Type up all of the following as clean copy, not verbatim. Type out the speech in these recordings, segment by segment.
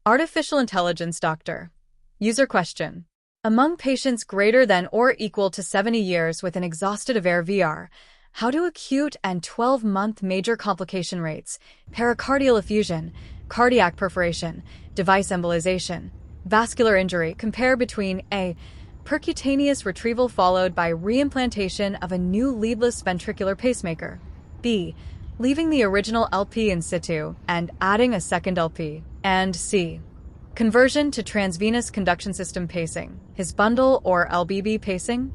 Artificial intelligence doctor. User question. Among patients greater than or equal to 70 years with an exhausted Aveir VR, how do acute and 12-month major complication rates, pericardial effusion, cardiac perforation, device embolization, vascular injury compare between A. Percutaneous retrieval followed by re-implantation of a new leadless ventricular pacemaker, B. Leaving the original LP in situ and adding a second LP, and C. Conversion to transvenous conduction system pacing, his bundle or LBB pacing?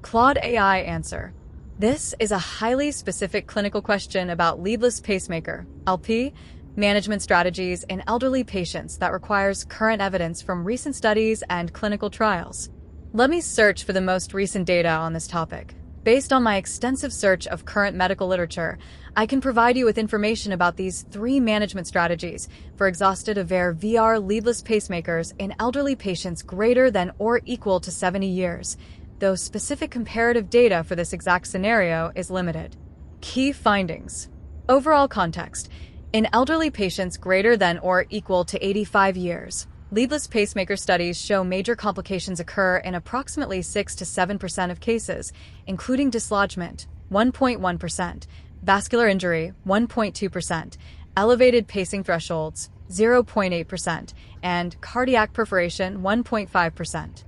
Claude AI answer. This is a highly specific clinical question about leadless pacemaker, LP, management strategies in elderly patients that requires current evidence from recent studies and clinical trials. Let me search for the most recent data on this topic. Based on my extensive search of current medical literature, I can provide you with information about these 3 management strategies for exhausted Aveir VR leadless pacemakers in elderly patients greater than or equal to 70 years, though specific comparative data for this exact scenario is limited. Key findings. Overall context. In elderly patients greater than or equal to 85 years, leadless pacemaker studies show major complications occur in approximately 6 to 7% of cases, including dislodgement, 1.1%, vascular injury, 1.2%, elevated pacing thresholds, 0.8%, and cardiac perforation, 1.5%.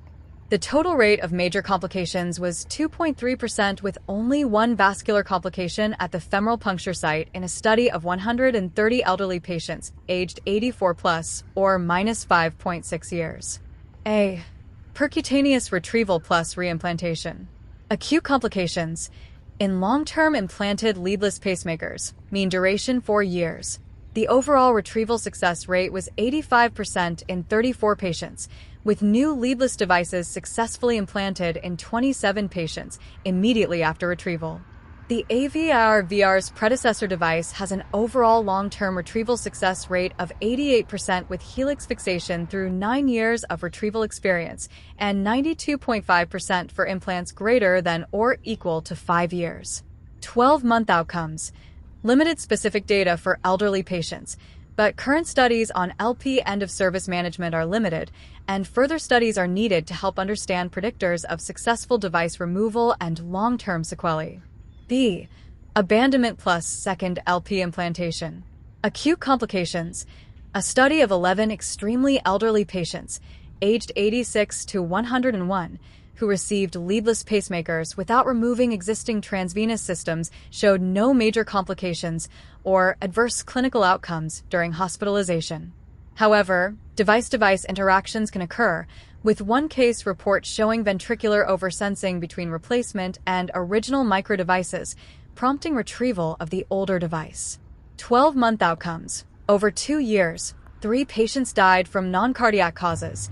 The total rate of major complications was 2.3% with only one vascular complication at the femoral puncture site in a study of 130 elderly patients aged 84 plus or minus 5.6 years. A. Percutaneous retrieval plus re-implantation. Acute complications. In long-term implanted leadless pacemakers, mean duration 4 years. The overall retrieval success rate was 85% in 34 patients, with new leadless devices successfully implanted in 27 patients immediately after retrieval. The Aveir VR's predecessor device has an overall long-term retrieval success rate of 88% with helix fixation through 9 years of retrieval experience and 92.5% for implants greater than or equal to 5 years. 12-month outcomes. Limited specific data for elderly patients, but current studies on LP end-of-service management are limited, and further studies are needed to help understand predictors of successful device removal and long-term sequelae. B. Abandonment plus second LP implantation. Acute complications. A study of 11 extremely elderly patients, aged 86 to 101, who received leadless pacemakers without removing existing transvenous systems showed no major complications or adverse clinical outcomes during hospitalization. However, device-device interactions can occur, with one case report showing ventricular oversensing between replacement and original microdevices, prompting retrieval of the older device. 12-month outcomes. Over 2 years, 3 patients died from non-cardiac causes,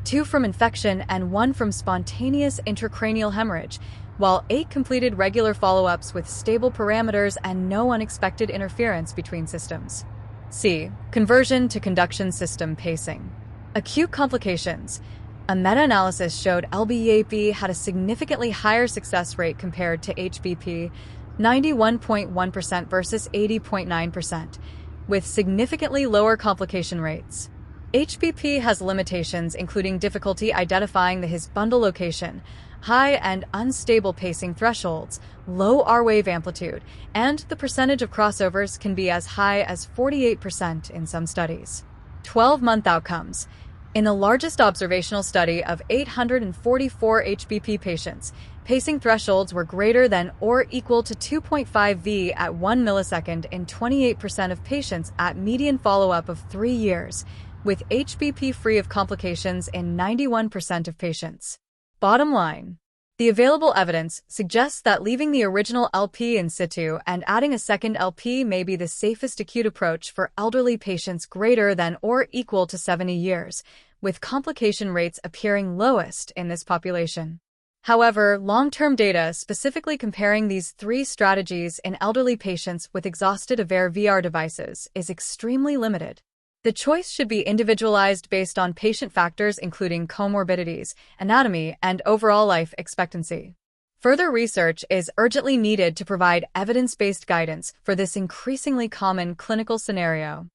2 from infection and 1 from spontaneous intracranial hemorrhage, while 8 completed regular follow-ups with stable parameters and no unexpected interference between systems. C. Conversion to conduction-system pacing. Acute complications. A meta-analysis showed LBAP had a significantly higher success rate compared to HBP, 91.1% versus 80.9%, with significantly lower complication rates. HBP has limitations including difficulty identifying the his bundle location, high and unstable pacing thresholds, low R-wave amplitude, and the percentage of crossovers can be as high as 48% in some studies. 12-month outcomes. In the largest observational study of 844 HBP patients, pacing thresholds were greater than or equal to 2.5 V at 1 millisecond in 28% of patients at median follow-up of 3 years, with HBP free of complications in 91% of patients. Bottom line. The available evidence suggests that leaving the original LP in situ and adding a second LP may be the safest acute approach for elderly patients greater than or equal to 70 years, with complication rates appearing lowest in this population. However, long-term data specifically comparing these 3 strategies in elderly patients with exhausted Aveir VR devices is extremely limited. The choice should be individualized based on patient factors including comorbidities, anatomy, and overall life expectancy. Further research is urgently needed to provide evidence-based guidance for this increasingly common clinical scenario.